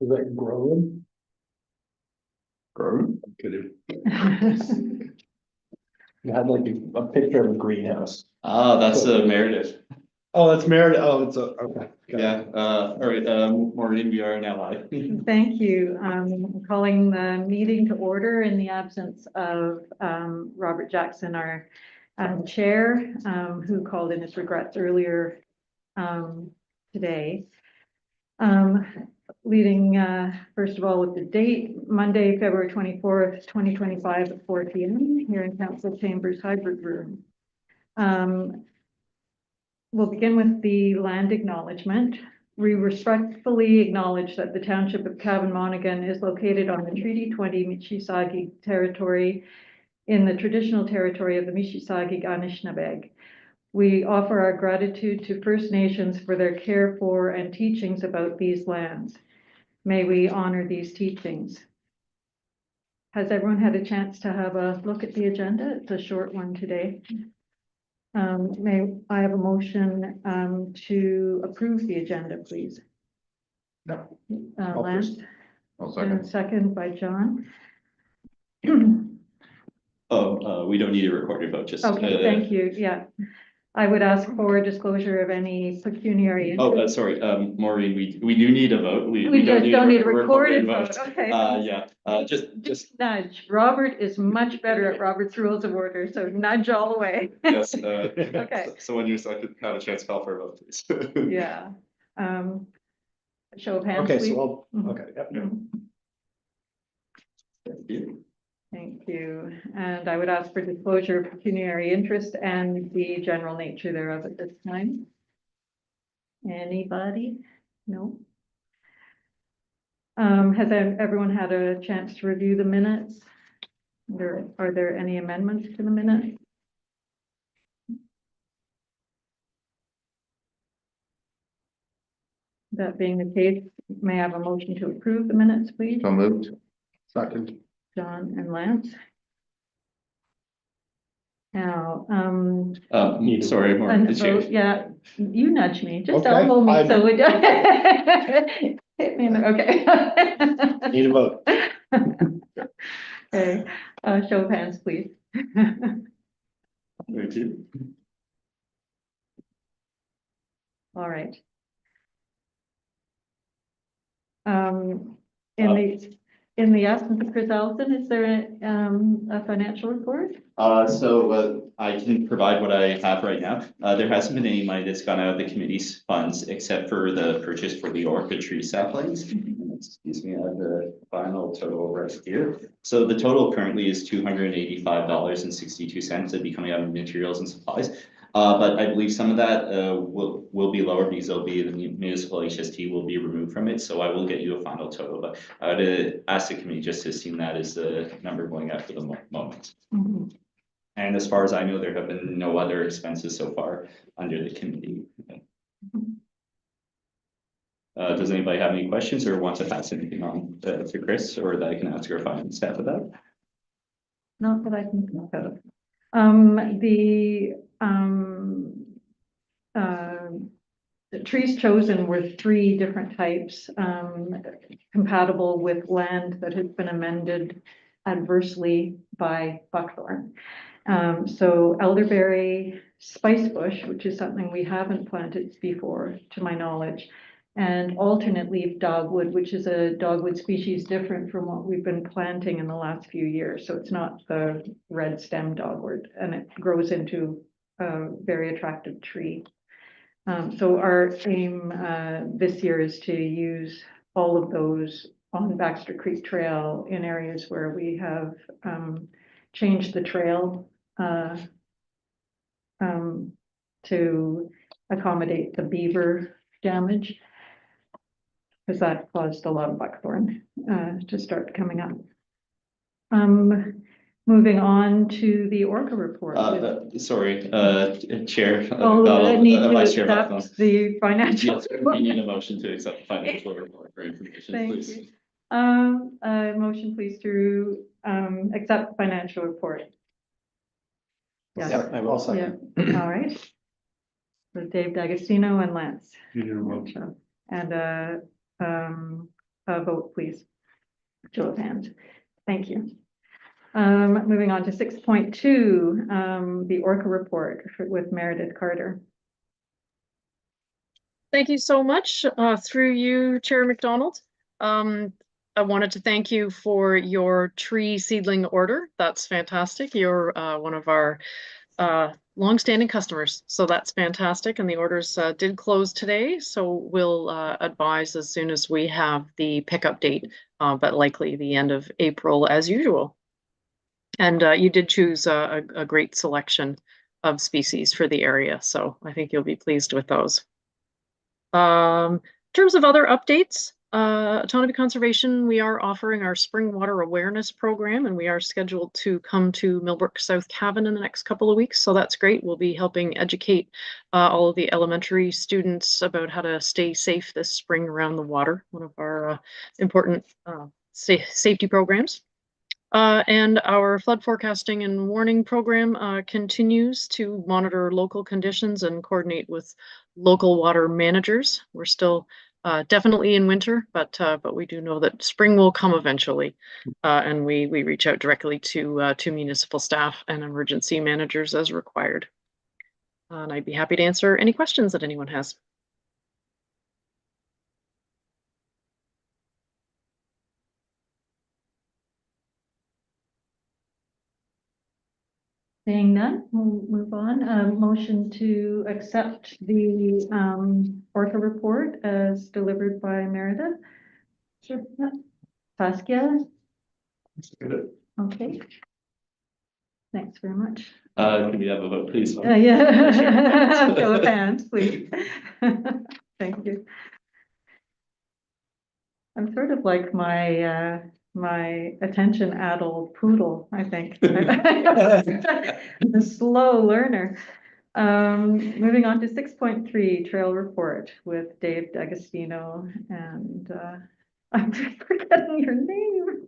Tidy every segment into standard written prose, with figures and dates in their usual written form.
Is that growing? Growing? Could it? You had like a picture of a greenhouse. Ah, that's Meredith. Oh, that's Meredith. Oh, it's a, okay. Got Yeah, it. all right, Maureen, we are now live. Thank you. I'm calling the meeting to order in the absence of Robert Jackson, our chair, who called in his regrets earlier today. Leading first of all with the date, Monday, February 24th, 2025 at 4 p.m. here in Council Chambers Hybrid Room. We'll begin with the land acknowledgement. We respectfully acknowledge that the Township of Cavan-Monaghan is located on the Treaty 20 Mississauga territory in the traditional territory of the Mississauga Anishinaabe. We offer our gratitude to First Nations for their care for and teachings about these lands. May we honor these teachings. Has everyone had a chance to have a look at the agenda? It's a short one today. May I have a motion to approve the agenda, please? No. Lance? I'll And second by John. Oh, we don't need a recorded vote, just. Okay, thank you. Yeah. I would ask for disclosure of any pecuniary interest. Oh, sorry, Maureen, we do need a vote. We just don't need a recorded vote. Okay. Yeah, just. Nudge. Robert is much better at Robert's Rules of Order, so nudge all the way. Yes, Okay. so when you're selected, have a chance to call for a vote, please. Yeah. Show of hands, Okay, please. so Mhm. okay, yep. Mhm. Thank you. Thank you. And I would ask for disclosure of pecuniary interest and the general nature thereof at this time. Anybody? No? Has everyone had a chance to review the minutes? Are there any amendments to the minutes? That being the case, may I have a motion to approve the minutes, please? So moved. Second. John and Lance. Now, Sorry, Maureen, the chair. yeah, you nudge me, just Okay, elbow me, I- so it hit me in the, okay. Need a vote. Okay, show of hands, please. Thank you. All right. In the absence of Chris Allison, is there a financial report? So I can provide what I have right now. There hasn't been any money that's gone out of the committee's funds except for the purchase for the orchid tree saplings. Excuse me, I have the final total right here. So the total currently is $285.62. That'd be coming out of materials and supplies. But I believe some of that will be lower because there'll be the municipal HST will be removed from it. So I will get you a final total, but I would ask the committee just to assume that is the number going out for the moment. Mhm. And as far as I know, there have been no other expenses so far under the committee. Does anybody have any questions or want to pass anything on to Chris, or that I can ask our finance staff about? Not that I can think of. The trees chosen were 3 different types, compatible with land that has been amended adversely by buckthorn. So elderberry, spicebush, which is something we haven't planted before, to my knowledge, and alternate leaf dogwood, which is a dogwood species different from what we've been planting in the last few years. So it's not the red stem dogwood, and it grows into a very attractive tree. So our aim this year is to use all of those on Baxter Creek Trail in areas where we have changed the trail to accommodate the beaver damage, because that caused a lot of buckthorn to start coming up. Moving on to the Orca report. Sorry, Chair. Vice Chair Buckland. The financial. Yes, we need a motion to accept the financial report for information, Thank please. you. Motion please to accept the financial report. Yes. Yeah, I will second. Yeah. All right. So Dave D'Agostino and Lance. You need a vote. And vote, please. Show of hands. Thank you. Moving on to 6.2, the Orca report with Meredith Carter. Thank you so much, through you, Chair McDonald. I wanted to thank you for your tree seedling order. That's fantastic. You're one of our longstanding customers, so that's fantastic. And the orders did close today, so we'll advise as soon as we have the pickup date, but likely the end of April as usual. And you did choose a great selection of species for the area, so I think you'll be pleased with those. In terms of other updates, Autonomy Conservation, we are offering our spring water awareness program, and we are scheduled to come to Millbrook South Cabin in the next couple of weeks. So that's great. We'll be helping educate all of the elementary students about how to stay safe this spring around the water, one of our important safety programs. And our flood forecasting and warning program continues to monitor local conditions and coordinate with local water managers. We're still definitely in winter, but we do know that spring will come eventually, and we reach out directly to municipal staff and emergency managers as required. And I'd be happy to answer any questions that anyone has. Seeing none, we'll move on. Motion to accept the Orca report as delivered by Meredith. Sure. Yeah. Saskia? Okay. Thanks very much. Can we have a vote, please? Yeah. Show of hands, please. Thank you. I'm sort of like my attention-addled poodle, I think. A slow learner. Moving on to 6.3, trail report with Dave D'Agostino, and I'm forgetting your name.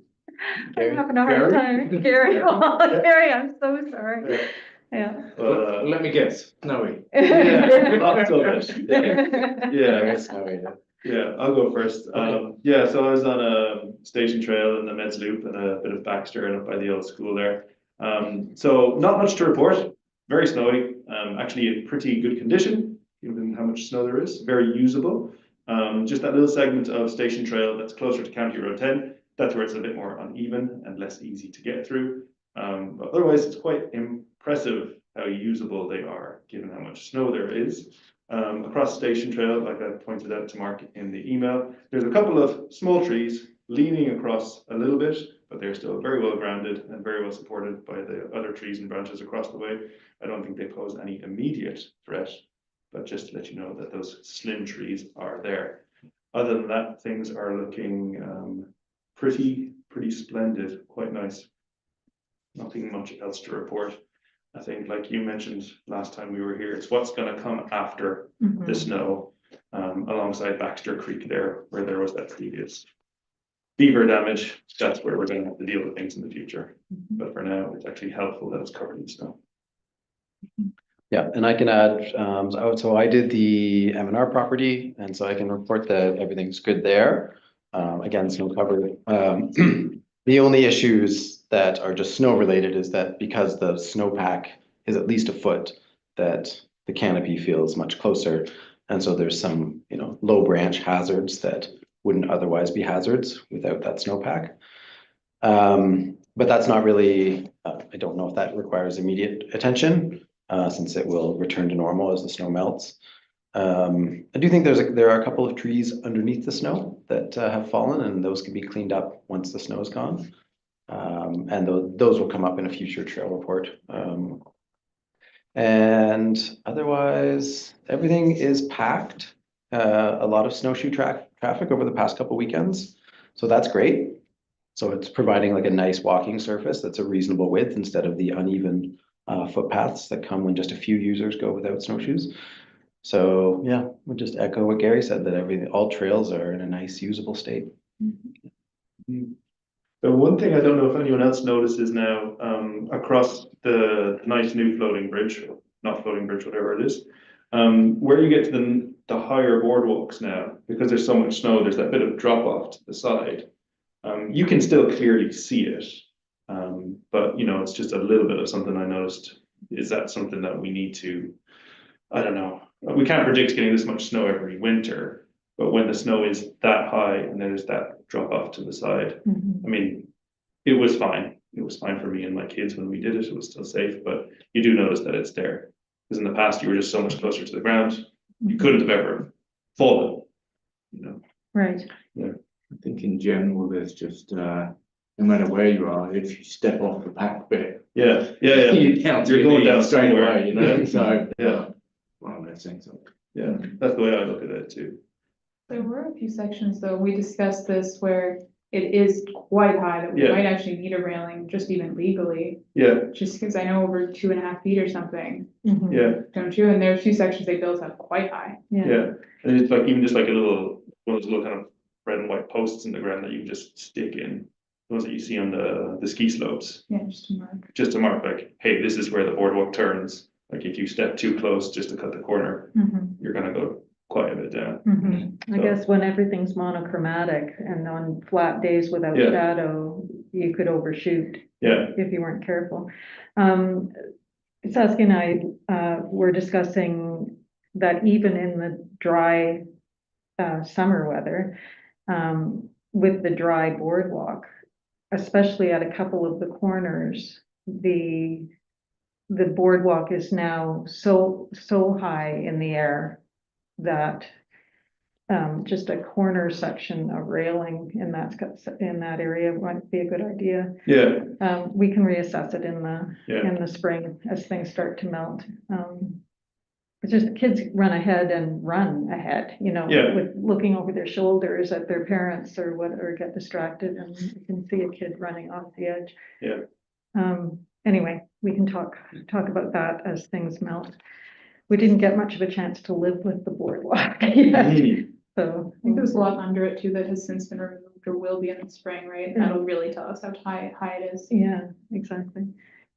Gary? I'm having a hard time. Gary, oh, Gary, I'm so sorry. Yeah. Let me guess, Snowy. Yeah, October. Yeah, Yeah, Snowy. yeah, I'll go first. Yeah, so I was on a station trail in the Meds Loop and a bit of Baxter and up by the old school there. So not much to report, very snowy, actually in pretty good condition, given how much snow there is, very usable. Just that little segment of station trail that's closer to County Road 10, that's where it's a bit more uneven and less easy to get through. But otherwise, it's quite impressive how usable they are, given how much snow there is. Across Station Trail, like I pointed out to Mark in the email, there's a couple of small trees leaning across a little bit, but they're still very well grounded and very well supported by the other trees and branches across the way. I don't think they pose any immediate threat, but just to let you know that those slim trees are there. Other than that, things are looking pretty splendid, quite nice. Nothing much else to report. I think, like you mentioned last time we were here, it's what's going to come after the snow, alongside Baxter Creek there, where there was that previous beaver damage. That's where we're going to have to deal with things in the future. But for now, it's actually helpful that it's covered in snow. Yeah, and I can add, so I did the M&R property, and so I can report that everything's good there. Again, snow covered. The only issues that are just snow related is that because the snowpack is at least a foot, that the canopy feels much closer. And so there's some, low branch hazards that wouldn't otherwise be hazards without that snowpack. But that's not really, I don't know if that requires immediate attention, since it will return to normal as the snow melts. I do think there are a couple of trees underneath the snow that have fallen, and those can be cleaned up once the snow is gone. And those will come up in a future trail report. And otherwise, everything is packed. A lot of snowshoe traffic over the past couple weekends, so that's great. So it's providing like a nice walking surface that's a reasonable width instead of the uneven footpaths that come when just a few users go without snowshoes. So yeah, we'll just echo what Gary said, that all trails are in a nice usable state. The one thing I don't know if anyone else notices now, across the nice new floating bridge, not floating bridge, whatever it is, where you get to the higher boardwalks now, because there's so much snow, there's that bit of drop off to the side. You can still clearly see it. But you know, it's just a little bit of something I noticed. Is that something that we need to, I don't know, we can't predict getting this much snow every winter, but when the snow is that high and there's that drop off to the side, Mhm. I mean, it was fine. It was fine for me and my kids when we did it. It was still safe, but you do notice that it's there. Because in the past, you were just so much closer to the ground, you couldn't have ever fallen, you know? Right, I think in general, there's just, no matter where you are, if you step off the back bit. Yeah, yeah. You count You're going down straight somewhere. away, you know, so. Yeah. One of those things. Yeah, that's the way I look at it too. There were a few sections, though, we discussed this where it is quite high, that we Yeah. might actually need a railing, just even legally, Yeah, just because I know over 2.5 feet or something, Mhm. yeah, don't you? And there are a few sections they built up quite high. yeah. And it's like, even just like a little, one of those little kind of red and white posts in the ground that you just stick in. Those that you see on the ski slopes, Yeah, just to mark. just to mark like, hey, this is where the boardwalk turns. Like if you step too close just to cut the corner, Mhm. you're gonna go quite a bit down. Mhm. I So- guess when everything's monochromatic and on flat days without Yeah. shadow, you could overshoot Yeah, if you weren't careful. Saskia and I were discussing that even in the dry summer weather, with the dry boardwalk, especially at a couple of the corners, the boardwalk is now so high in the air that just a corner section of railing in that area might be a good idea. yeah, We can reassess it in Yeah. the spring as things start to melt. It's just the kids run ahead, you know, Yeah. with looking over their shoulders at their parents or what, or get distracted and you can see a kid running off the edge. Yeah. Anyway, we can talk about that as things melt. We didn't get much of a chance to live with the boardwalk yet, Mhm. so. I think there's a lot under it too that has since been removed or will be in the spring, right? That'll really tell us how high it is. Yeah, exactly.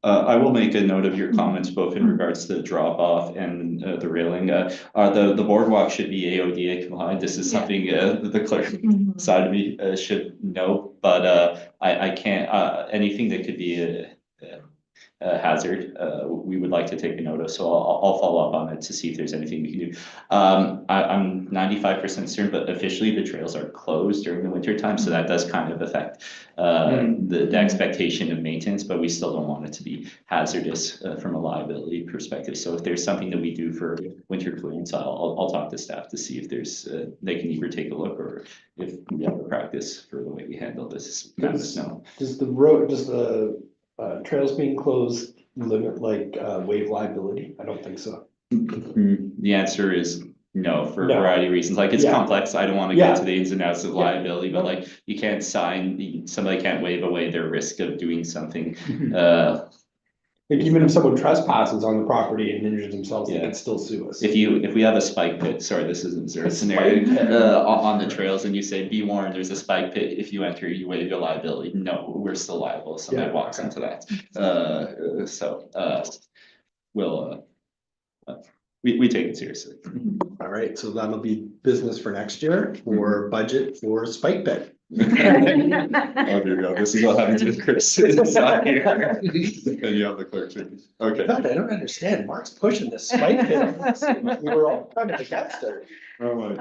I will make a note of your comments, both in regards to the drop off and the railing. The boardwalk should be AODA compliant. This is Yeah. something the clerk Mhm. side of me should know, but I can't, anything that could be a hazard, we would like to take a note of, so I'll follow up on it to see if there's anything we can do. I'm 95% certain, but officially the trails are closed during the winter time, so that does kind of affect the expectation of maintenance, but we still don't want it to be hazardous from a liability perspective. So if there's something that we do for winter clearance, I'll talk to staff to see if there's, they can either take a look or if we have a practice for the way we handle this kind of snow. Does the trails being closed limit like wave liability? I don't think so. The answer is no, for a No. variety of reasons. Like, it's Yeah. complex. I don't want to Yeah. get to the ins and outs of Yeah. liability, but like, you can't somebody can't waive away their risk of doing something. Like even if someone trespasses on the property and injures themselves, they Yeah. can still sue us. If we have a spike pit, sorry, this isn't Zurich A scenario, spike pit. on the trails and you say, be warned, there's a spike pit. If you enter, you waive your liability. No, we're still liable if somebody Yeah. walks into that. We'll, we take it seriously. All right, so that'll be business for next year or budget for spike pit. Oh, there you go. This is what happens with Chris. It's not here. And you have the clerk. Okay. God, I don't understand. Mark's pushing this spike pit. We were all kind of against it. Oh, my.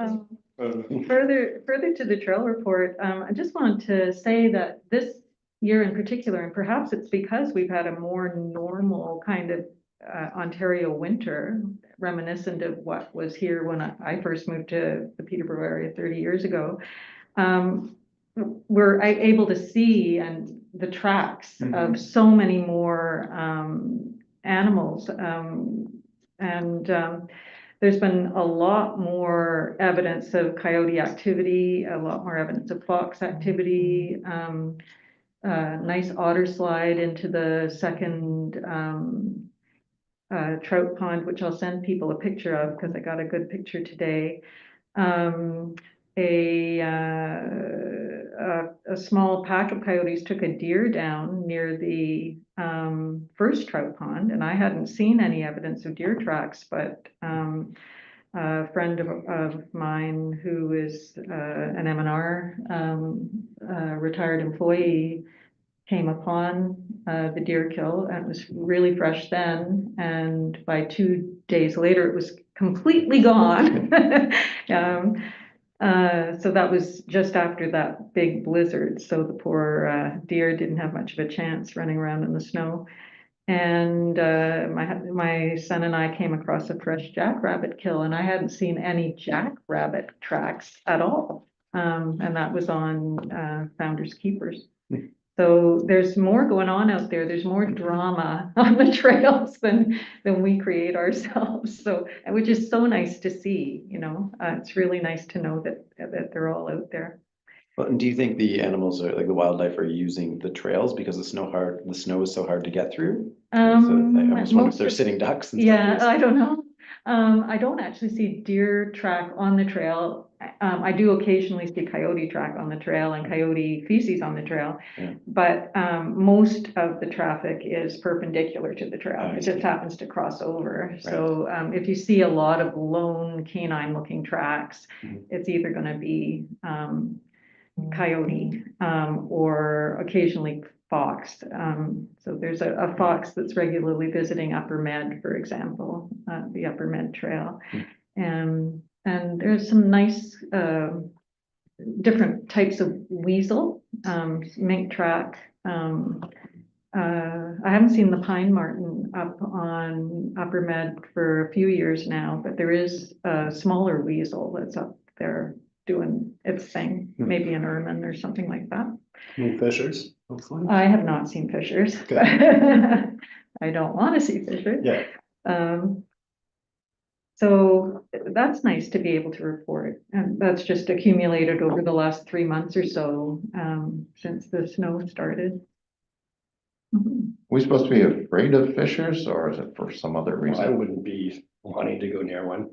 Further to the trail report, I just wanted to say that this year in particular, and perhaps it's because we've had a more normal kind of Ontario winter, reminiscent of what was here when I first moved to the Peterborough area 30 years ago. We're able to see and the tracks of so many more animals, and there's been a lot more evidence of coyote activity, a lot more evidence of fox activity, nice otter slide into the second trout pond, which I'll send people a picture of because I got a good picture today. A small pack of coyotes took a deer down near the first trout pond, and I hadn't seen any evidence of deer tracks, but a friend of mine who is an M&R retired employee came upon the deer kill, and it was really fresh then, and by 2 days later, it was completely gone. So that was just after that big blizzard, so the poor deer didn't have much of a chance running around in the snow. And my son and I came across a fresh jackrabbit kill, and I hadn't seen any jackrabbit tracks at all. And that was on Founders Keepers. So there's more going on out there. There's more drama on the trails than we create ourselves. So, which is so nice to see, you know, it's really nice to know that they're all out there. Well, and do you think the animals are like the wildlife are using the trails because the snow is so hard to get through? So I almost wonder if they're sitting ducks and Yeah, stuff. I don't know. I don't actually see deer track on the trail. I do occasionally see coyote track on the trail and coyote feces on the trail. Yeah. But most of the traffic is perpendicular to the trail. I It just see. happens to cross over. So if you see a lot of lone canine looking tracks, Mhm. it's either going to be coyote or occasionally fox. So there's a fox that's regularly visiting Upper Med, for example, the Upper Med Trail. And there's some nice different types of weasel, mink track. I haven't seen the pine marten up on Upper Med for a few years now, but there is a smaller weasel that's up there doing its thing, maybe an ermine or something like that. Fishers, hopefully. I have not seen fishers. Okay. I don't want to see fishers. Yeah. So that's nice to be able to report, and that's just accumulated over the last 3 months or so, since the snow started. Mhm. We supposed to be afraid of fishers, or is it for some other I reason? wouldn't be wanting to go near one.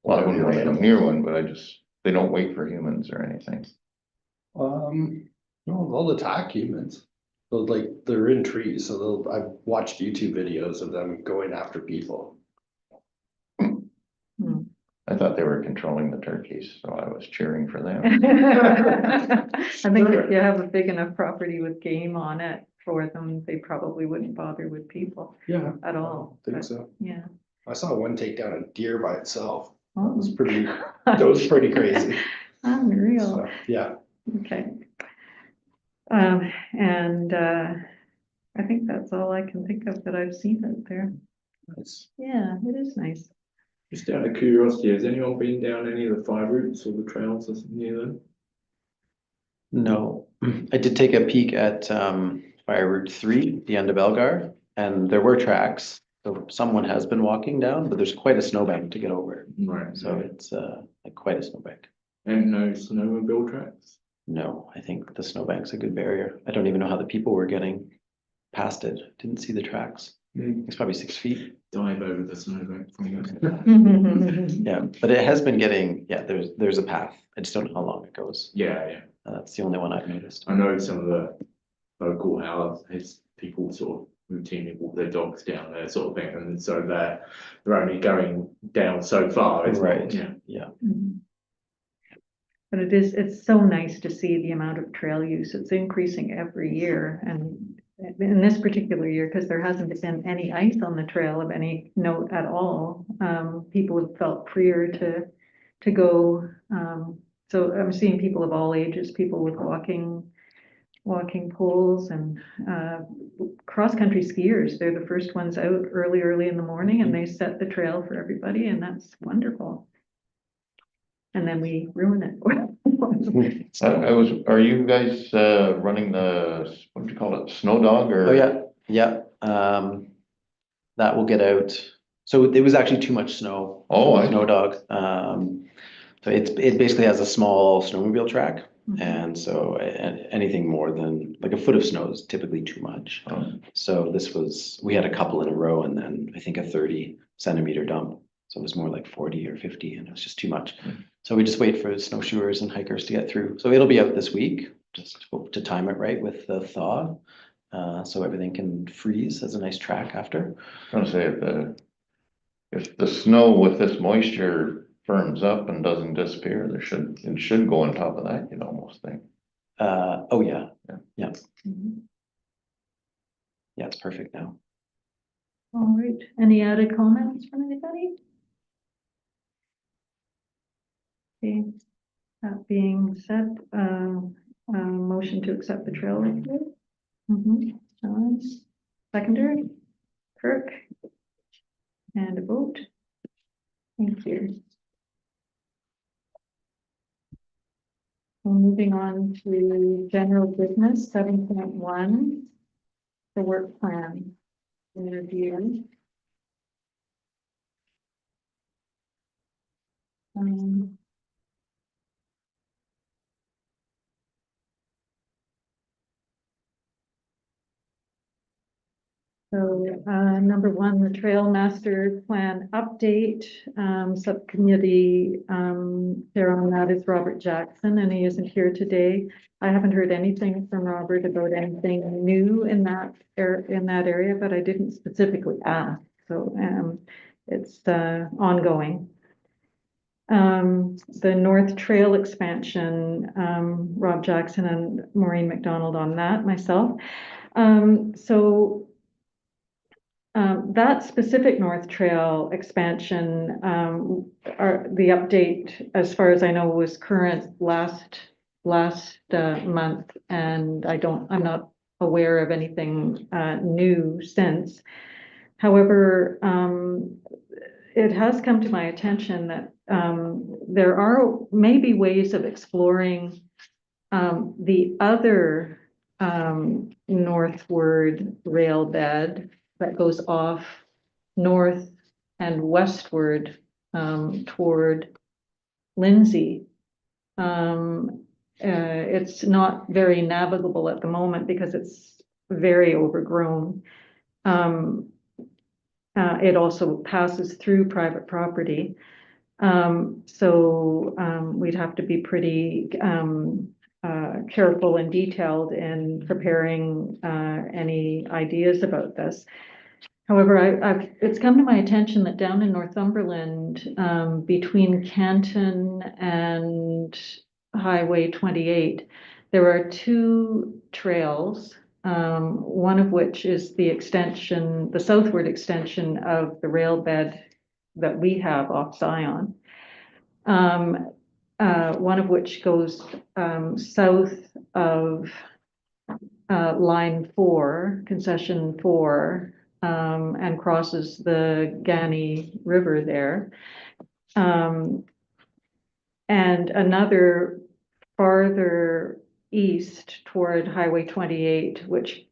Well, I wouldn't want to go near one, but they don't wait for humans or anything. No, they'll attack humans. So like they're in trees, so I've watched YouTube videos of them going after people. I thought they were controlling the turkeys, so I was cheering for them. I think if you have a big enough property with game on it for them, they probably wouldn't bother with people Yeah. at all. I think But, so. yeah. I saw one take down a deer by itself. That Oh. was pretty crazy. Unreal. So, yeah. Okay. And I think that's all I can think of that I've seen out there. Nice. Yeah, it is nice. Just out of curiosity, has anyone been down any of the fire routes or the trails that's near them? No, I did take a peek at Fire Route 3, the end of Elgar, and there were tracks. So someone has been walking down, but there's quite a snowbank to get over. Right. So it's like quite a snowbank. And no snowmobile tracks? No, I think the snowbank's a good barrier. I don't even know how the people were getting past it. Didn't see the tracks. It's probably 6 feet. Dive over the snowbank from there. Yeah, but it has been getting, yeah, there's a path. I just don't know how long it goes. Yeah. That's the only one I've noticed. I know some of the local houses, people sort of routinely walk their dogs down there sort of thing, and so they're only going down so far. It's not- Right. Yeah. Mhm. But it's so nice to see the amount of trail use. It's increasing every year, and in this particular year, because there hasn't been any ice on the trail of any note at all, people have felt freer to go. So I'm seeing people of all ages, people with walking poles, and cross-country skiers. They're the first ones out early in the morning, and they set the trail for everybody, and that's wonderful. And then we ruin it. Are you guys running what do you call it, snow dog or? Oh, yeah. That will get out. So it was actually too much snow. Oh, I Snow dog. So it basically has a small snowmobile track. Mhm. And so anything more than like a foot of snow is typically too much. Oh. So we had a couple in a row, and then I think a 30-centimeter dump. So it was more like 40 or 50, and it was just too much. So we just wait for snowshoers and hikers to get through. So it'll be out this week, just hope to time it right with the thaw. So everything can freeze as a nice track after. I was gonna say, if the snow with this moisture firms up and doesn't disappear, it should go on top of that, you'd almost think. Oh, yeah. Yeah. Yeah, Mhm. yeah, it's perfect now. All right, any added comments from anybody? Okay, that being said, motion to accept the trail report. John, seconder, Kirk. And a vote. Thank you. We're moving on to general business, 7.1, the work plan review. So, number one, the trail master plan update, subcommittee, chair on that is Robert Jackson, and he isn't here today. I haven't heard anything from Robert about anything new in that area, but I didn't specifically ask, so, it's, ongoing. The North Trail expansion, Rob Jackson and Maureen McDonald on that, myself. That specific North Trail expansion, the update, as far as I know, was current last month, and I'm not aware of anything new since. However, it has come to my attention that there are maybe ways of exploring the other northward rail bed that goes off north and westward toward Lindsay. It's not very navigable at the moment because it's very overgrown. It also passes through private property. We'd have to be pretty careful and detailed in preparing any ideas about this. However, it's come to my attention that down in Northumberland, between Canton and Highway 28, there are two trails, one of which is the southward extension of the rail bed that we have off Zion. One of which goes south of line 4, concession 4, and crosses the Gani River there. And another farther east toward Highway 28, which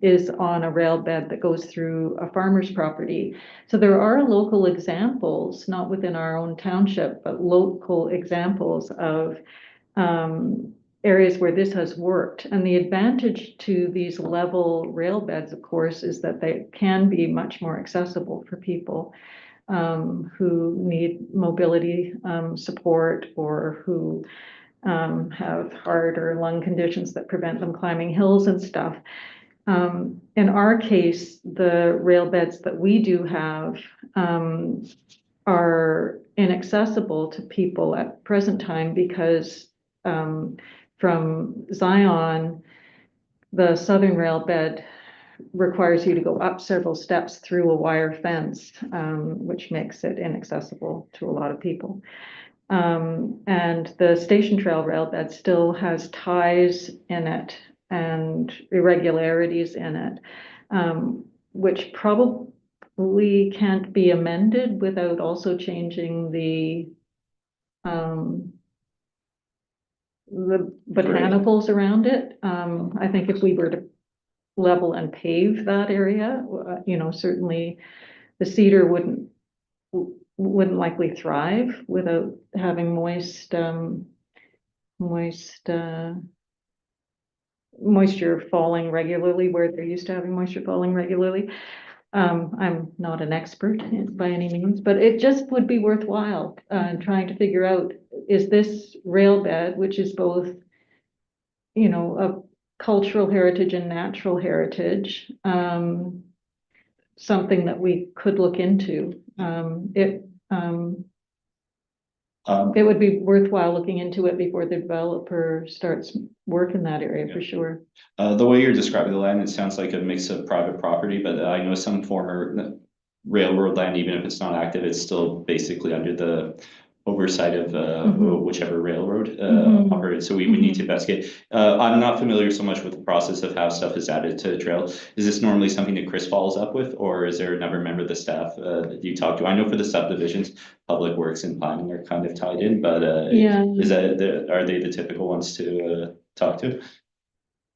is on a rail bed that goes through a farmer's property. So there are local examples, not within our own township, but local examples of areas where this has worked. And the advantage to these level rail beds, of course, is that they can be much more accessible for people who need mobility support, or who have heart or lung conditions that prevent them climbing hills and stuff. In our case, the rail beds that we do have are inaccessible to people at present time because from Zion, the southern rail bed requires you to go up several steps through a wire fence, which makes it inaccessible to a lot of people. And the Station Trail rail bed still has ties in it and irregularities in it, which probably can't be amended without also changing the botanicals around it. I think if we were to level and pave that area, certainly the cedar wouldn't likely thrive without having moisture falling regularly where they're used to having moisture falling regularly. I'm not an expert by any means, but it just would be worthwhile trying to figure out, is this rail bed, which is both, a cultural heritage and natural heritage, something that we could look into. It would be worthwhile looking into it before the developer starts work in that area for sure. The way you're describing the land, it sounds like a mix of private property, but I know some former railroad land, even if it's not active, it's still basically under the oversight of whichever railroad operates. So we would need to investigate. I'm not familiar so much with the process of how stuff is added to the trail. Is this normally something that Chris follows up with, or is there another member of the staff that you talk to? I know for the subdivisions, public works and planning are kind of tied in, but is that are they the typical ones to talk to?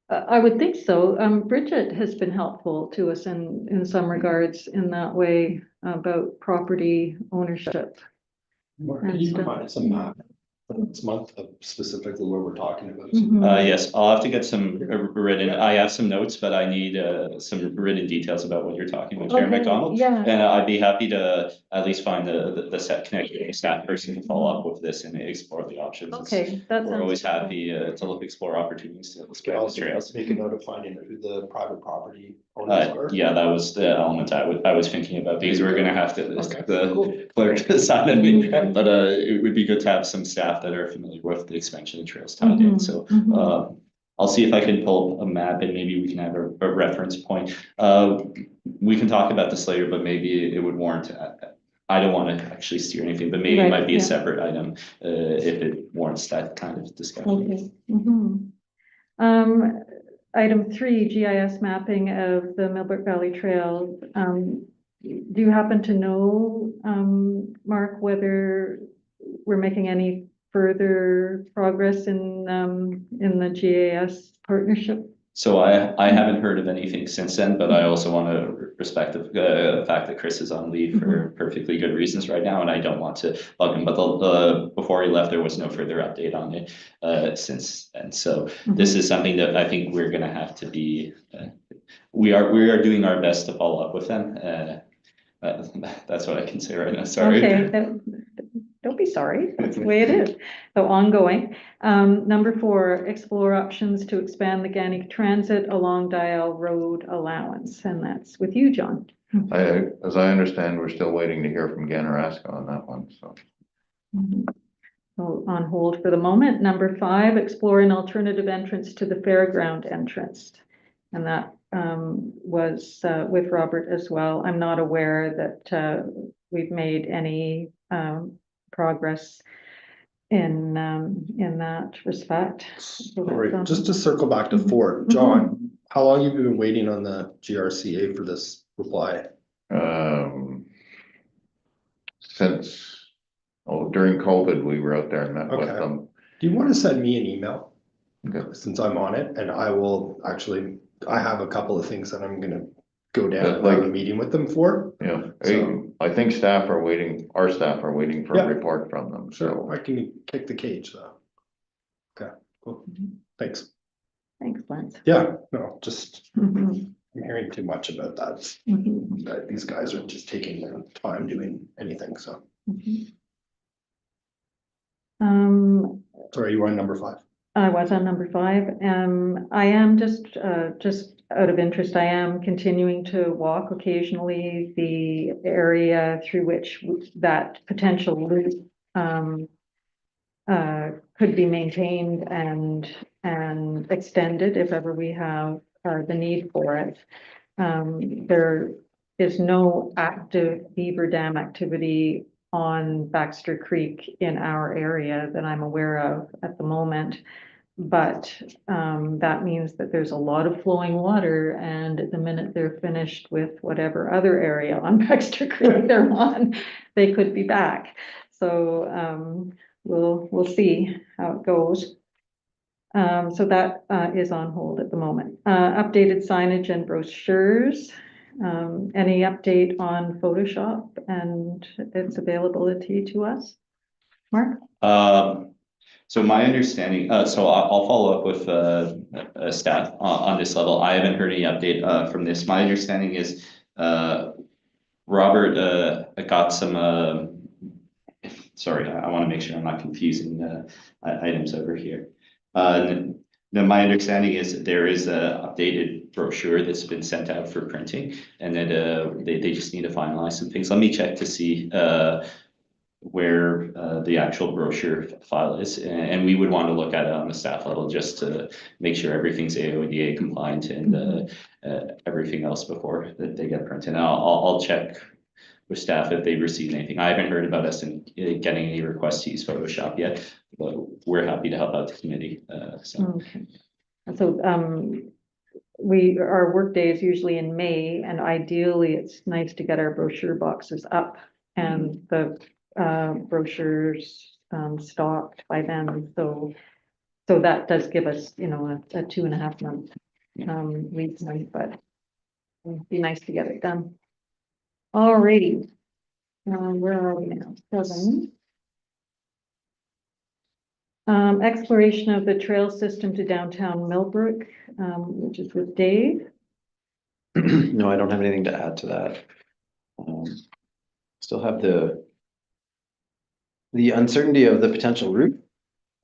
I would think so. Bridget has been helpful to us in some regards in that way about property ownership. Mark, can you provide some for this month of specifically where we're talking about? Yes, I'll have to get some written, I have some notes, but I need some written details about what you're talking about, Chair McDonald. Yeah. And I'd be happy to at least find the set connection, staff person to follow up with this and explore the options. Okay, that We're sounds always good. happy to explore opportunities to Can expand the also trails. make a note of finding out who the private property owners are. Yeah, that was the element I was thinking about, because we're gonna have to, Okay, the cool. clerk decided me, but it would be good to have some staff that are familiar with the expansion of trails tied in, so. I'll see if I can pull a map and maybe we can have a reference point. We can talk about this later, but maybe it would warrant, I don't want to actually steer anything, but maybe it Right, might be a yeah. separate item, if it warrants that kind of discussion. Okay. Item 3, GIS mapping of the Millbrook Valley Trail. Do you happen to know, Mark, whether we're making any further progress in the GIS partnership? So I haven't heard of anything since then, but I also want to respect the fact that Chris is on leave for perfectly good reasons right now, and I don't want to bug him. But before he left, there was no further update on it since then. So this is something that I think we're going to have to be. We are doing our best to follow up with them. That's what I can say right now. Sorry. Okay. Don't be sorry. That's the way it is. So ongoing. Number 4, explore options to expand the Gannick Transit along Dial Road allowance. And that's with you, John. As I understand, we're still waiting to hear from Ganaraska on that one, so. So on hold for the moment. Number 5, explore an alternative entrance to the fairground entrance. And that was with Robert as well. I'm not aware that we've made any progress in that respect. So All right, that's, just to circle back to 4, John, how long have you been waiting on the GRCA for this reply? Since, during COVID, we were out there and met with Okay. them. Do you want to send me an email? Okay. Since I'm on it, and I will actually, I have a couple of things that I'm gonna go down Yeah, and like- have a meeting with them for. Yeah, So- I think our staff are waiting for Yeah. a report from them, So so. I can kick the cage though. Okay, cool. Thanks. thanks, Lance. Yeah, no, just, Mhm, I'm hearing too much about that. mhm, That these guys are just taking their time doing anything, so. mhm. Sorry, you were on number 5. I was on number 5. I am just out of interest, I am continuing to walk occasionally the area through which that potential loop could be maintained and extended if ever we have the need for it. There is no active beaver dam activity on Baxter Creek in our area that I'm aware of at the moment. But that means that there's a lot of flowing water, and the minute they're finished with whatever other area on Baxter Creek they're on, they could be back. So we'll see how it goes. So that is on hold at the moment. Updated signage and brochures. Any update on Photoshop and its availability to us? Mark? So my understanding, so I'll follow up with staff on this level. I haven't heard any update from this. My understanding is Robert got some. Sorry, I want to make sure I'm not confusing items over here. No, my understanding is there is a updated brochure that's been sent out for printing, and then they just need to finalize some things. Let me check to see where the actual brochure file is, and we would want to look at it on the staff level just to make sure everything's AODA compliant and everything else before that they get printed. And I'll check with staff if they've received anything. I haven't heard about us in getting any requests to use Photoshop yet, but we're happy to help out the committee. Okay. So, our workday is usually in May, and ideally it's nice to get our brochure boxes up and the brochures stocked by then. So that does give us, you know, a 2.5 month lead time, but it'd be nice to get it done. Alrighty. Where are we now? 7. Exploration of the trail system to downtown Millbrook, which is with Dave. No, I don't have anything to add to that. Still have the uncertainty of the potential route.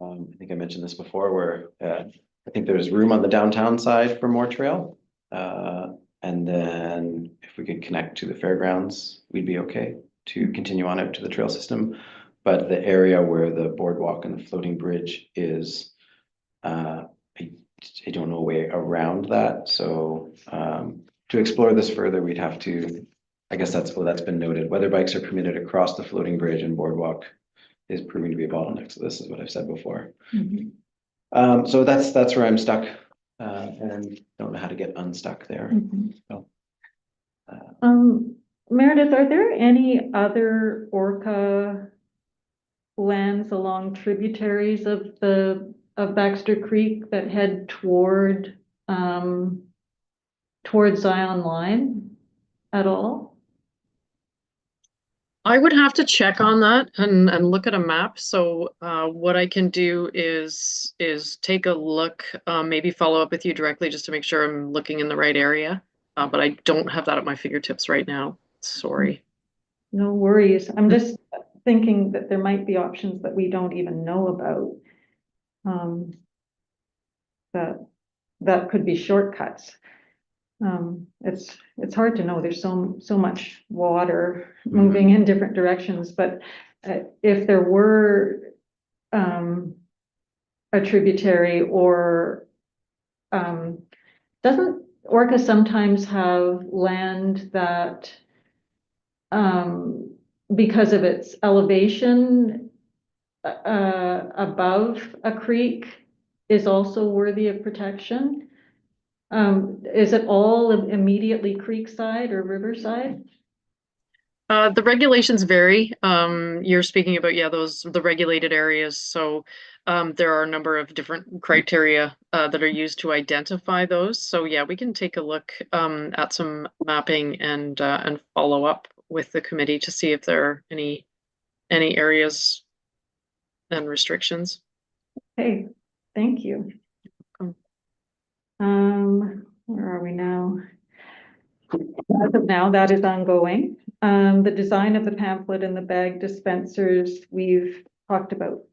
I think I mentioned this before, where I think there's room on the downtown side for more trail. And then if we could connect to the fairgrounds, we'd be okay to continue on out to the trail system. But the area where the boardwalk and the floating bridge is, I don't know a way around that. So to explore this further, we'd have to, I guess that's been noted. Whether bikes are permitted across the floating bridge and boardwalk is proving to be a bottleneck. So this is what I've said before. So that's where I'm stuck, and don't know how to get unstuck there. So, Meredith, are there any other Orca lands along tributaries of Baxter Creek that head towards Zion Line at all? I would have to check on that and look at a map. So what I can do is take a look, maybe follow up with you directly just to make sure I'm looking in the right area. But I don't have that at my fingertips right now. Sorry. No worries. I'm just thinking that there might be options that we don't even know about. That could be shortcuts. It's hard to know. There's so much water moving in different directions, but if there were a tributary, or doesn't Orca sometimes have land that because of its elevation above a creek is also worthy of protection? Is it all immediately creekside or riverside? The regulations vary. You're speaking about, the regulated areas. So there are a number of different criteria that are used to identify those. So yeah, we can take a look at some mapping and follow up with the committee to see if there are any areas and restrictions. Okay, thank you. Where are we now? As of now, that is ongoing. The design of the pamphlet and the bag dispensers, we've talked about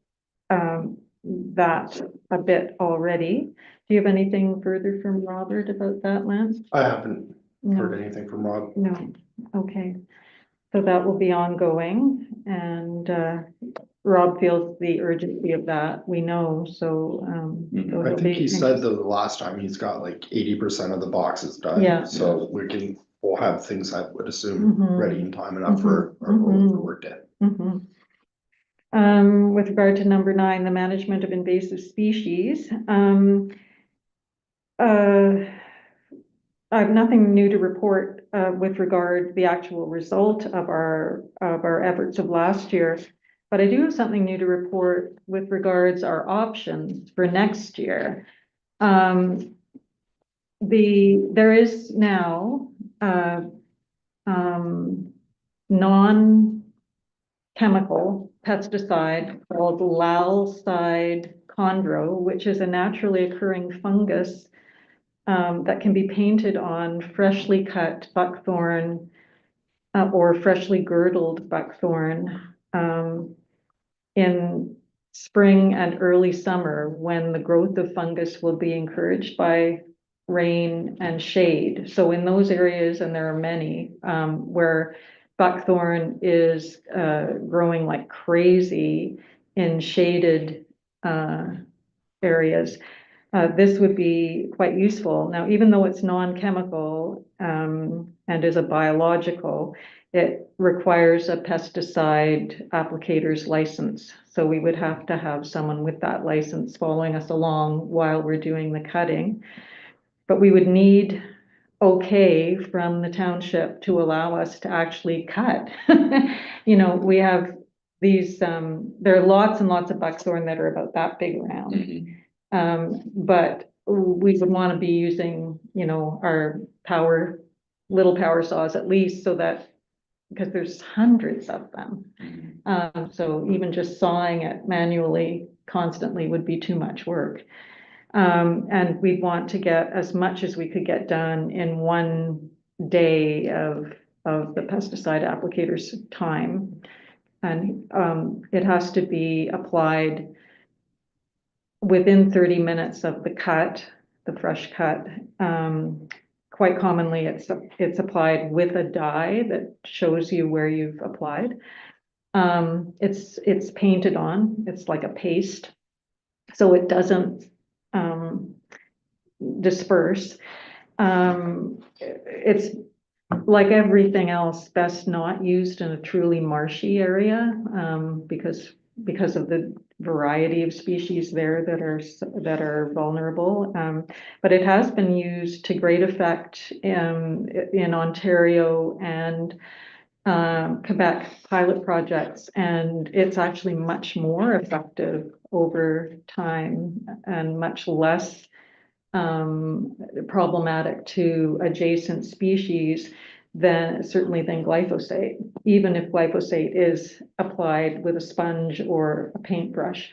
that a bit already. Do you have anything further from Robert about that, Lance? I haven't heard No, anything from Rob. no, okay. So that will be ongoing, and Rob feels the urgency of that, we know, so. So I he'll think be he said the last time he's got like 80% of the boxes done. Yeah. So we'll have things, I would assume, Mhm. ready in time enough for our work day. With regard to number 9, the management of invasive species. I have nothing new to report with regard to the actual result of our efforts of last year, but I do have something new to report with regards our options for next year. There is now non-chemical pesticide called lalside chondro, which is a naturally occurring fungus that can be painted on freshly cut buckthorn or freshly girdled buckthorn in spring and early summer, when the growth of fungus will be encouraged by rain and shade. So in those areas, and there are many, where buckthorn is growing like crazy in shaded areas. This would be quite useful. Now, even though it's non-chemical and is a biological, it requires a pesticide applicator's license. So we would have to have someone with that license following us along while we're doing the cutting. But we would need okay from the township to allow us to actually cut. You know, we have these, there are lots and lots of buckthorn that are about that big around. But we would want to be using, you know, our little power saws at least, so that, because there's hundreds of them. So even just sawing it manually constantly would be too much work. And we'd want to get as much as we could get done in one day of the pesticide applicator's time. And it has to be applied within 30 minutes of the cut, the fresh cut. Quite commonly, it's applied with a dye that shows you where you've applied. It's painted on. It's like a paste, so it doesn't disperse. It's like everything else, best not used in a truly marshy area, because of the variety of species there that are vulnerable. But it has been used to great effect in Ontario and Quebec pilot projects, and it's actually much more effective over time and much less problematic to adjacent species certainly than glyphosate. Even if glyphosate is applied with a sponge or a paintbrush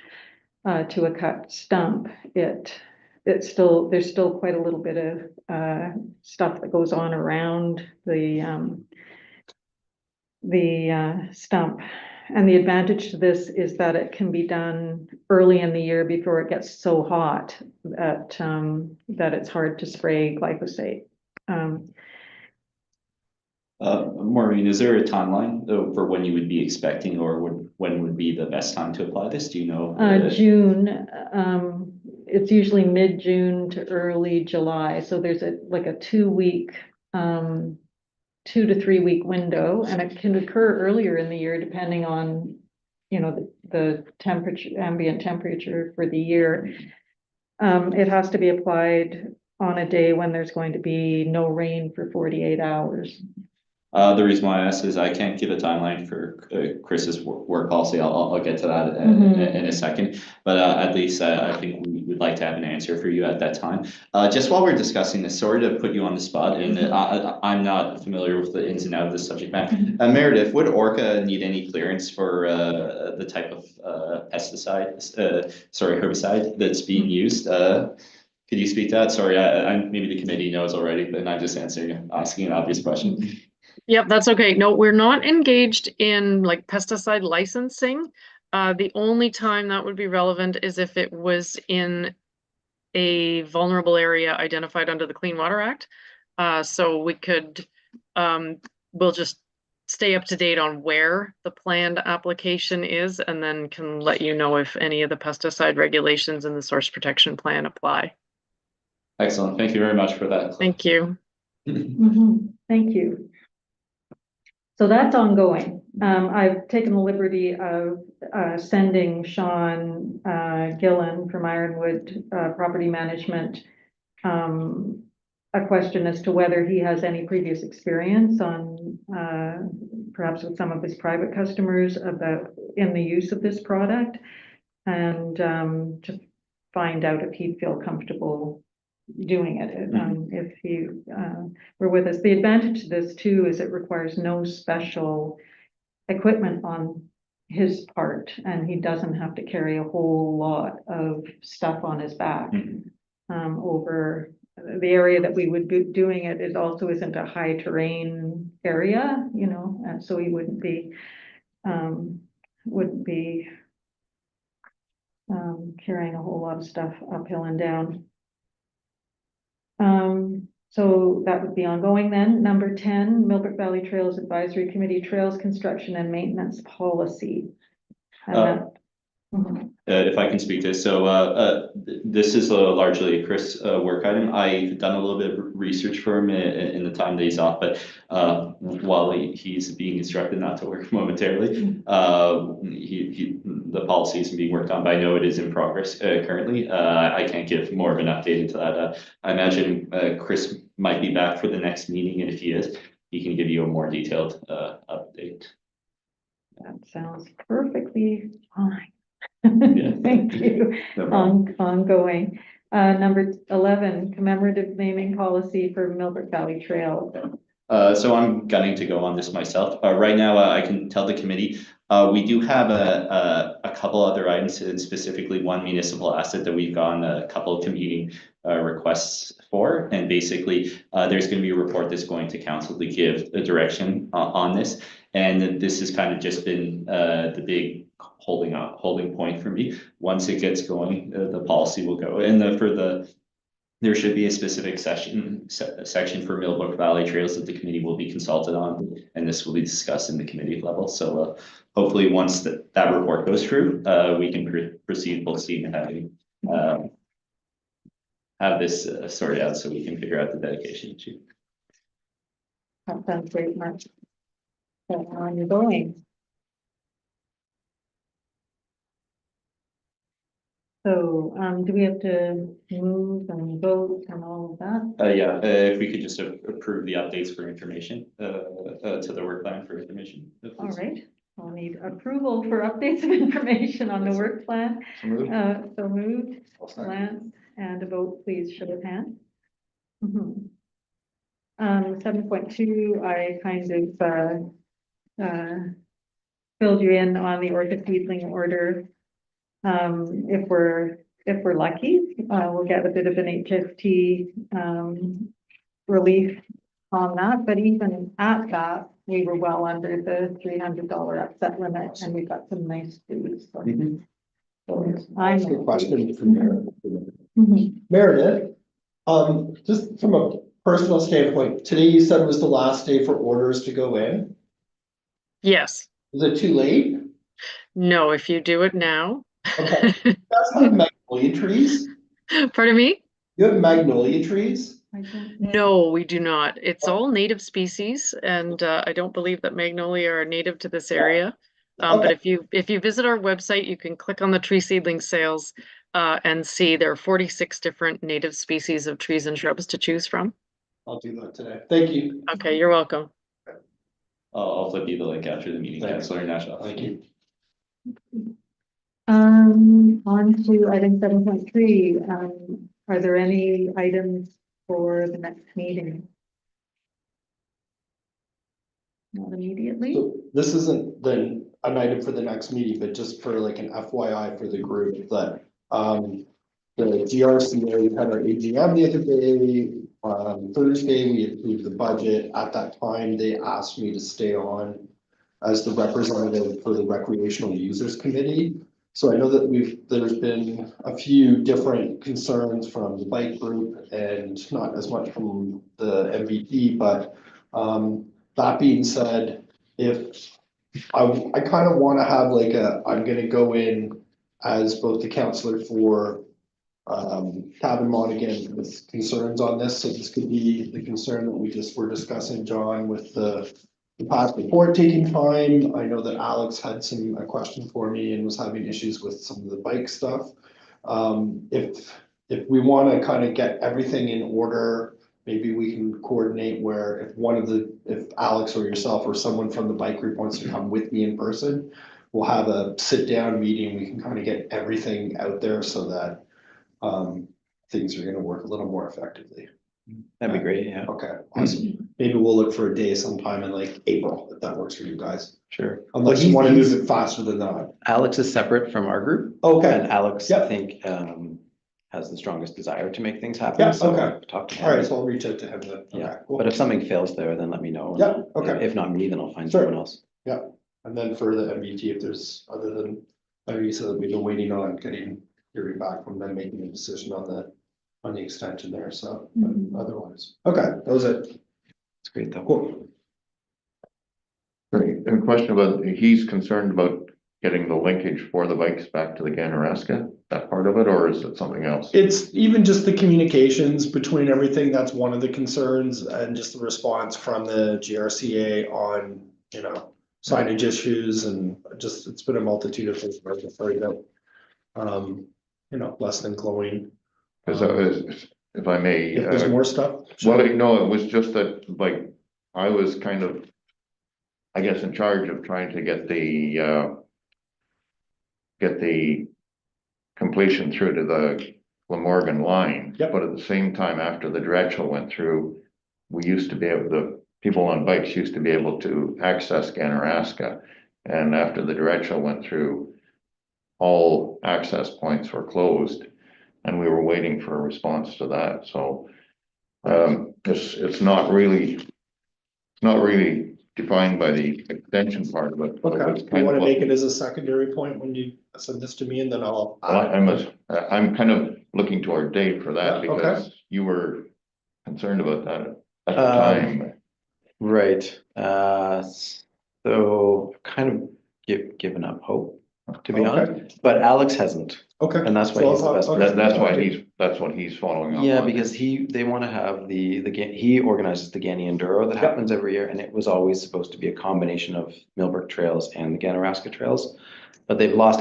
to a cut stump, there's still quite a little bit of stuff that goes on around the stump. And the advantage to this is that it can be done early in the year before it gets so hot that it's hard to spray glyphosate. Maureen, is there a timeline for when you would be expecting, or when would be the best time to apply this? Do you know? June. It's usually mid-June to early July. So there's a 2-week, 2 to 3 week window, and it can occur earlier in the year depending on, you know, the temperature, ambient temperature for the year. It has to be applied on a day when there's going to be no rain for 48 hours. The reason why I asked is I can't give a timeline for Chris's work policy. I'll get to that in a second. But at least I think we would like to have an answer for you at that time. Just while we're discussing this, sorry to put you on the spot, and I'm not familiar with the ins and outs of the subject matter. Meredith, would Orca need any clearance for the type of herbicide that's being used? Could you speak to that? Sorry, maybe the committee knows already, but I'm just asking an obvious question. Yep, that's okay. No, we're not engaged in like pesticide licensing. The only time that would be relevant is if it was in a vulnerable area identified under the Clean Water Act. So we could, we'll just stay up to date on where the planned application is, and then can let you know if any of the pesticide regulations in the source protection plan apply. Excellent. Thank you very much for that. Thank you. Thank you. So that's ongoing. I've taken the liberty of sending Sean Gillen from Ironwood Property Management a question as to whether he has any previous experience on perhaps with some of his private customers in the use of this product, and to find out if he'd feel comfortable doing it if he were with us. The advantage to this too is it requires no special equipment on his part, and he doesn't have to carry a whole lot of stuff on his back. Over the area that we would be doing it also isn't a high terrain area, you know, and so he wouldn't be carrying a whole lot of stuff uphill and down. So that would be ongoing then. Number 10, Millbrook Valley Trails Advisory Committee, Trails Construction and Maintenance Policy. And that- Mhm. If I can speak to this, so this is largely a Chris work item. I've done a little bit of research for him in the time that he's off, but while he's being instructed not to work momentarily, the policy isn't being worked on, but I know it is in progress currently. I can't give more of an update into that. I imagine Chris might be back for the next meeting, and if he is, he can give you a more detailed update. That sounds perfectly fine. Yeah. Thank you. No problem. Ongoing. Number 11, commemorative naming policy for Millbrook Valley Trail. So I'm gunning to go on this myself. Right now, I can tell the committee, we do have a couple other items, and specifically one municipal asset that we've gotten a couple of competing requests for. And basically, there's going to be a report that's going to council to give a direction on this. And this has kind of just been the big holding point for me. Once it gets going, the policy will go. And there should be a specific section for Millbrook Valley Trails that the committee will be consulted on, and this will be discussed in the committee level. So hopefully once that report goes through, we can proceed full steam and have this sorted out so we can figure out the dedication issue. That sounds great, Mark. So ongoing. So, do we have to move and vote and all of that? Yeah, if we could just approve the updates for information, to the work plan for information. All right, I'll need approval for updates of information on the work plan. So moved. So moved, I'll second. Lance, and a vote, please, show of hands. 7.2, I kind of filled you in on the orchid seedling order. If we're lucky, we'll get a bit of an HST relief on that, but even at that, we were well under the $300 upset limit, and we got some nice food. So, I have a question for Meredith. Mhm. Meredith, just from a personal standpoint, today you said was the last day for orders to go in. Yes. Is it too late? No, if you do it now. Okay. That's not magnolia trees. Pardon me? You have magnolia trees? I don't know. No, we do not. It's all native species, and I don't believe that magnolia are native to this area. But Okay. if you visit our website, you can click on the tree seedling sales and see there are 46 different native species of trees and shrubs to choose from. I'll do that today. Thank you. Okay, you're welcome. I'll flip you the link after the meeting, Thanks. Councilor National. Thank you. On to item 7.3, are there any items for the next meeting? Not immediately. So this isn't then an item for the next meeting, but just for like an FYI for the group that, the GRCA, we had our AGM the other day, Thursday, we approved the budget. At that time, they asked me to stay on as the representative for the Recreational Users Committee. So I know that there's been a few different concerns from the bike group and not as much from the MVP, but, that being said, if I kind of want to have like I'm gonna go in as both the counselor for Cabin Monaghan with concerns on this, so this could be the concern that we just were discussing, John, with the past report taking time. I know that Alex had a question for me and was having issues with some of the bike stuff. If we want to kind of get everything in order, maybe we can coordinate where if Alex or yourself or someone from the bike group wants to come with me in person, we'll have a sit down meeting. We can kind of get everything out there so that things are gonna work a little more effectively. That'd be great, yeah, Okay, awesome. Maybe we'll look for a day sometime in like April, if that works for you guys. sure. Unless you wanna move it faster than that. Alex is separate from our group. Okay, And Alex, I Yep. think, has the strongest desire to make things happen. Yeah, So okay. talk to him. all right, so I'll reach out to him then. Yeah, Okay, cool. but if something fails there, then let me know. Yeah, okay. If not me, then I'll find Sure. someone else. And then for the MBT, if there's other than, I know you said that we've been waiting on hearing back from them making a decision on on the extension there, so Mhm. otherwise, okay, that was it. It's great though. Cool. Great. And a question about, he's concerned about getting the linkage for the bikes back to the Ganaraska, that part of it, or is it something else? It's even just the communications between everything, that's one of the concerns, and just the response from the GRCA on, signage issues and just, it's been a multitude of things we're afraid of. Less than glowing. Cause that was, if I may. If there's more stuff. Well, no, it was just that, like, I was kind of, I guess, in charge of trying to get the completion through to the Glamorgan line. Yep. But at the same time, after the dredgel went through, we used to be able, the people on bikes used to be able to access Ganaraska. And after the dredgel went through, all access points were closed, and we were waiting for a response to that, so. It's not really defined by the extension part of it. but Okay, it's you kind wanna of make it as a secondary point when you send this to me, and then I'll. I'm kind of looking toward Dave for that, Yeah, okay. because you were concerned about that at the Um, time. Right, so kind of given up hope, to be Okay. honest, but Alex hasn't. Okay. And that's why So he's the I'll- best okay. That's what he's following up Yeah, on. because they wanna have he organizes the Gani Enduro that Yep. happens every year, and it was always supposed to be a combination of Millbrook trails and the Ganaraska trails. But they've lost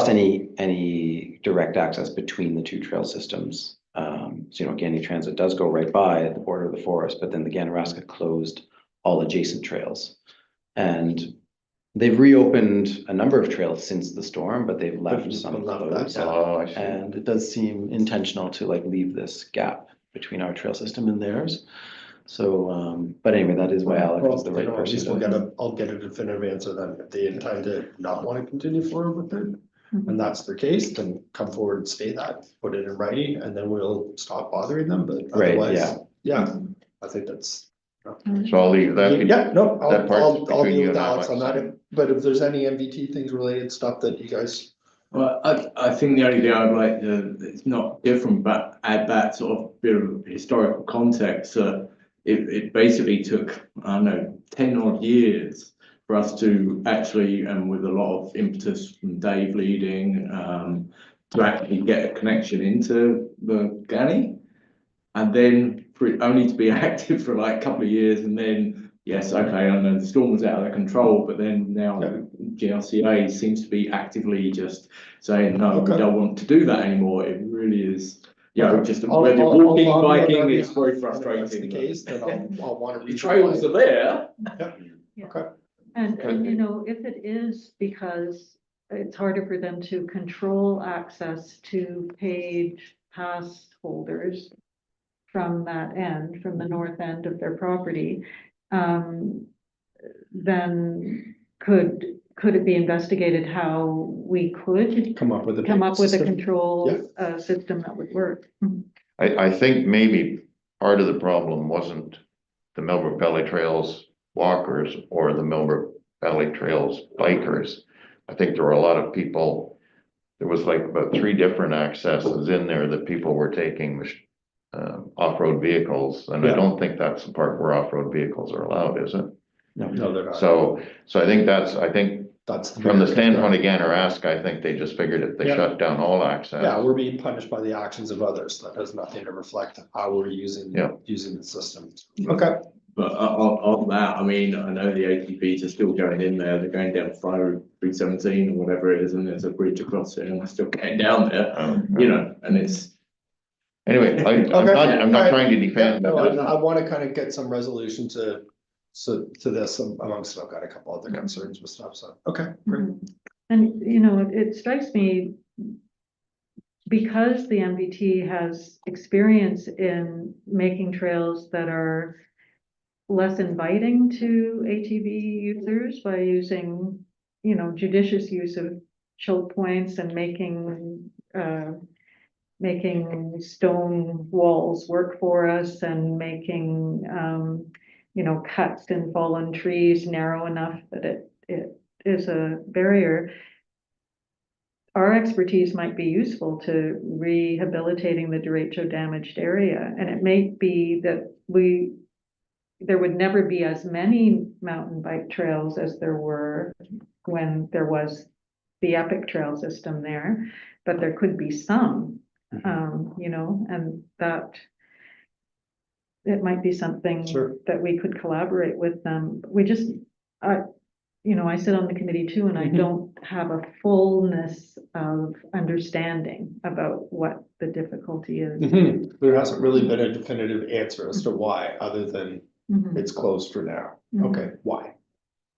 any direct access between the two trail systems. So, Gani Transit does go right by at the border of the forest, but then the Ganaraska closed all adjacent trails. And they've reopened a number of trails since the storm, but they've left some Left that, closed. yeah. Oh, I see. And it does seem intentional to like leave this gap between our trail system and theirs. So, but anyway, that is why Alex is the right At least we'll person. I'll get a definitive answer then, if they intend to not wanna continue forward with it. Mhm. And that's the case, then come forward and state that, put it in writing, and then we'll stop bothering them, but Right, otherwise, yeah, I think that's. So I'll leave that. Yeah, no, that part's I'll between deal you with and Alex on Alex. that, but if there's any MVT things related stuff that you guys. Well, I think the only thing I'd like to, it's not different, but add that sort of bit of historical context. It basically took, I don't know, 10 odd years for us to actually, and with a lot of impetus from Dave leading, to actually get a connection into the Gani. And then for it only to be active for like a couple of years, and then, yes, okay, I know the storm was out of control, but then now GRCA seems to be actively just saying, no, we Okay. don't want to do that anymore. It really is, Okay. just I'll- whether I'll- walking, I'll log in biking, on it's that. very If that's frustrating. the case, then I'll wanna. The trails are there. Okay. And if it is because it's harder for them to control access to page pass holders from that end, from the north end of their property, then could it be investigated how we could Come up with a. come up with a system. control system that would work? I think maybe part of the problem wasn't the Millbrook Valley Trails walkers or the Millbrook Valley Trails bikers. I think there were a lot of people, there was like about 3 different accesses in there that people were taking off-road vehicles, and I Yeah. don't think that's the part where off-road vehicles are allowed, is it? No, they're not. So I think that's from the standpoint of again. Ganaraska, I think they just figured if they Yeah. shut down all access. Yeah, we're being punished by the actions of others. That has nothing to reflect how we're using the system. Okay. But on that, I mean, I know the ATVs are still going in there. They're going down 317 or whatever it is, and there's a bridge across it, and they're still getting down there. And it's. Anyway, I'm not trying to defend. No, I wanna kind of get some resolution to this amongst, I've got a couple other concerns with stuff, so, okay, great. And, it strikes me because the MBT has experience in making trails that are less inviting to ATV users by using, judicious use of choke points and making stone walls work for us and making, cuts in fallen trees narrow enough that it is a barrier. our expertise might be useful to rehabilitating the derecho damaged area. And it may be that there would never be as many mountain bike trails as there were when there was the Epic Trail system there, but there could be some, you know, and that it might be something Sure. that we could collaborate with them. We just, you know, I sit on the committee too, and I don't have a fullness of understanding about what the difficulty is. There hasn't really been a definitive answer as to why, other than Mhm. it's closed for now. Mhm. Okay, why?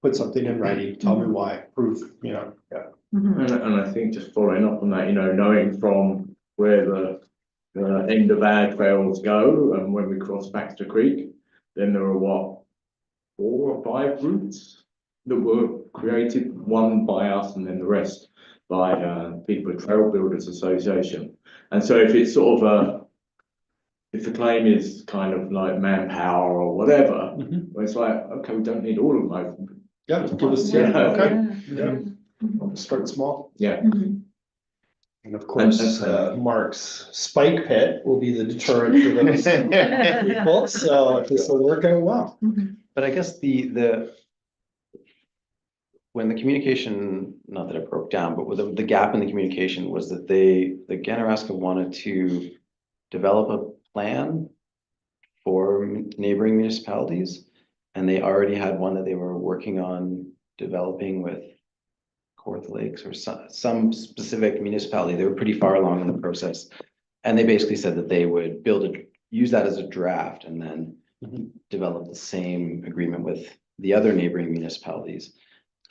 Put something in writing, tell me why, proof, you know, yeah. Mhm. And I think just following up on that, you know, knowing from where the end of our trails go, and when we cross Baxter Creek, then there are what, 4 or 5 routes that were created, one by us and then the rest by People Trail Builders Association. And so if it's sort of if the claim is kind of like manpower or whatever, well, it's like, okay, we don't need all of them. Yeah, give us, Yeah, yeah, okay, Yeah. yeah. Start small. Yeah. Mhm. And of course, And- Mark's spike pit will be the deterrent for those people, so this will work out well. Mhm. But I guess when the communication, not that it broke down, but with the gap in the communication was that the Ganaraska wanted to develop a plan for neighboring municipalities. And they already had one that they were working on developing with Kawartha Lakes or some specific municipality. They were pretty far along in the process. And they basically said that they would use that as a draft and then develop the same agreement with the other neighboring municipalities.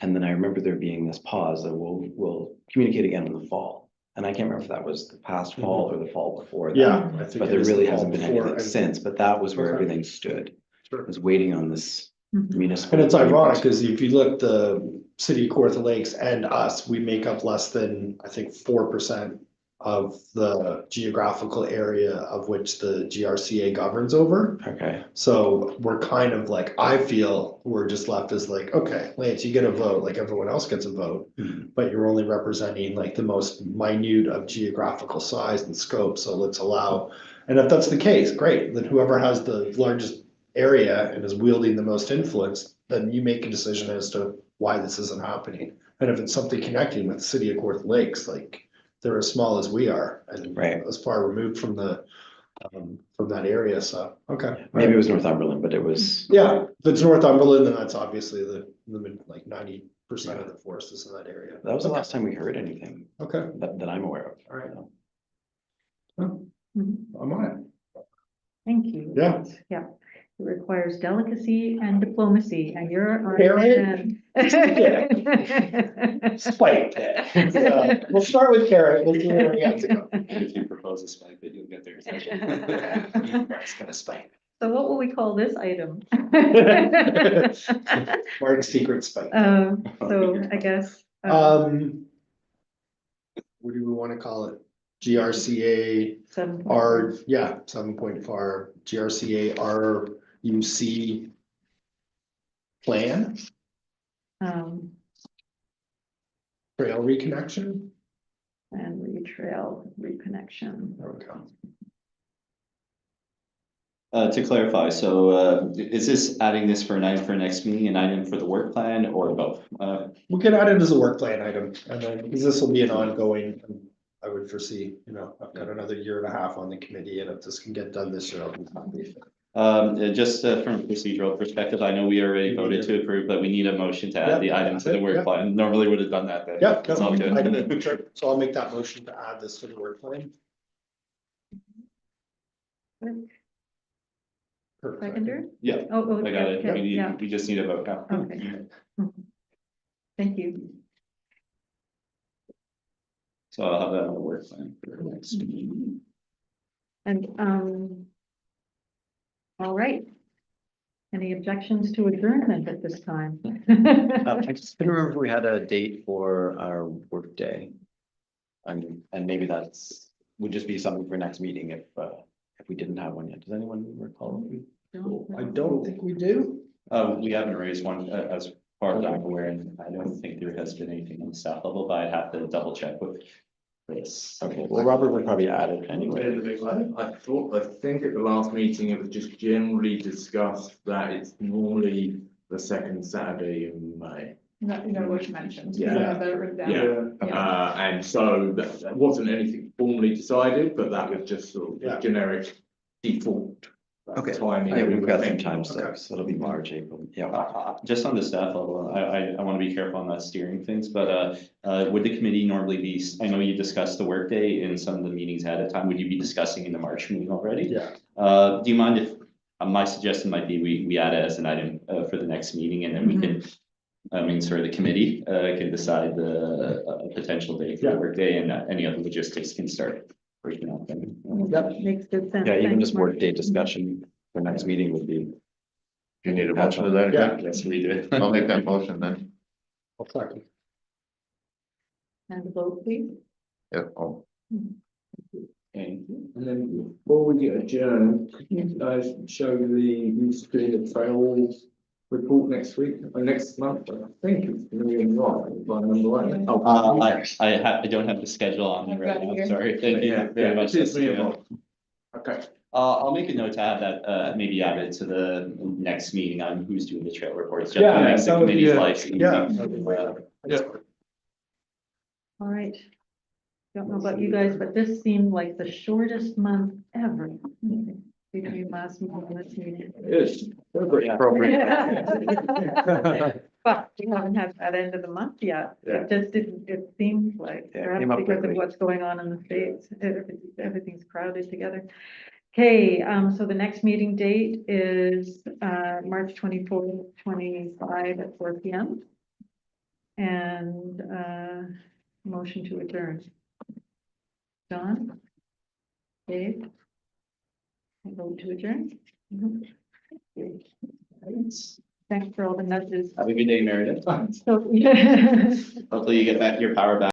And then I remember there being this pause that we'll communicate again in the fall. And I can't remember if that was the past fall or the fall before that. Yeah. I think But it there is the really fall hasn't been before, anything and- since, but that was where Okay. everything stood. Sure. Was waiting on this Mhm. municipal. And it's ironic, agreement. because if you look, the city of Kawartha Lakes and us, we make up less than, I think, 4% of the geographical area of which the GRCA governs over. Okay, So we're kind of like, I feel we're just left as like, okay, Lance, you get a vote, like everyone else gets a vote. Mhm. But you're only representing like the most minute of geographical size and scope, so let's allow. And if that's the case, great, then whoever has the largest area and is wielding the most influence, then you make a decision as to why this isn't happening. And if it's something connecting with the city of Kawartha Lakes, like they're as small as we are and Right. as far removed from from that area, so, okay. maybe it was Northumberland, but it was, Yeah, if it's Northumberland, then that's obviously like 90% of the forest is in that area. that was the last time we heard anything Okay, that I'm aware of. all right, Mhm. I'm on it. Thank you. Yeah. Yeah. It requires delicacy and diplomacy, and you're on Carrot? it. Spike pit. We'll start with carrot, we'll see where we have to go. If you propose a spike, that you'll get there. Mark's gonna spike. So what will we call this item? Mark's secret spike. So I guess. What do we wanna call it? GRCA 7.4. R, yeah, 7.4 GRCA RUC plan, trail reconnection. And retrail reconnection. There we go. To clarify, so is this adding this for an item for next meeting, an item for the work plan, or both? We could add it as a work plan item, and then, because this will be an ongoing, I would foresee, you know, I've got another 1.5 years on the committee, and if this can get done this year, I'll be happy. Just from a procedural perspective, I know we already voted to approve, but we need a motion to add the item to the Yeah. work plan. Normally would have done that then. Yeah, It's all good. sure. So I'll make that motion to add this to the work plan. Perfect. Seconder? Yeah, Oh, I got it. okay, yeah, We just need a vote now. okay. Mhm. Thank you. So I'll have that on the work plan for next meeting. And, all right. Any objections to adjournment at this time? I just couldn't remember if we had a date for our work day. And maybe would just be something for next meeting if we didn't have one yet. Does anyone recall? I don't think we do. We haven't raised one as far as I'm aware, and I don't think there has been anything on the staff level, but I'd have to double check with Chris. Okay, well, Robert would probably add it Anyway, anyway. the big one. I think at the last meeting, it was just generally discussed that it's normally the second Saturday in May. That was mentioned. Yeah. I have that written down. Yeah. And so that wasn't anything formally decided, but that was just sort of Yeah. a generic default. Okay. Timing. Yeah, we've got some Thank you. time steps, so it'll be March, April, yeah. Just on the staff level, I want to be careful on not steering things, but would the committee normally be, I know you discussed the workday in some of the meetings ahead of time, would you be discussing in the March meeting already? Yeah. Do you mind if, my suggestion might be we add it as an item for the next meeting, and then we can, I mean, sort of the committee can decide the potential date for the Yeah. workday, and any other logistics can start working out then. Makes good sense. Yeah, even Thanks, just Mark. workday discussion for next meeting would be. Do you need a motion to that? Yeah. Let's read it. I'll make that motion then. I'll second. And the vote, please. Yeah, oh, Thank you. And then before we get adjourned, could you guys show the East Street Trails report next week, or next month? I think it's million right, if I remember right. Oh, I don't have the schedule on me I've right got it now, here. sorry, thank you very much. It is Jessica. million. Okay. I'll make a note to have that, maybe add it to the next meeting on who's doing the trail reports, just Yeah, to make the that would be committee's a- life easy. yeah, that'd be great. Yeah. All right. Don't know about you guys, but this seemed like the shortest month ever between last meeting and this meeting. Yes. But we haven't had that end of the month yet. Yeah. It just didn't, it seems like, Yeah, it perhaps came up because of quickly. what's going on in the States, everything's crowded together. Okay, so the next meeting date is, March 24th, 25 at 4 p.m. And, motion to adjourn. John? Dave? Vote to adjourn? Mhm. Thanks for all the nudges. Have a good day, Meredith. So, yeah. Hopefully you get back your power back.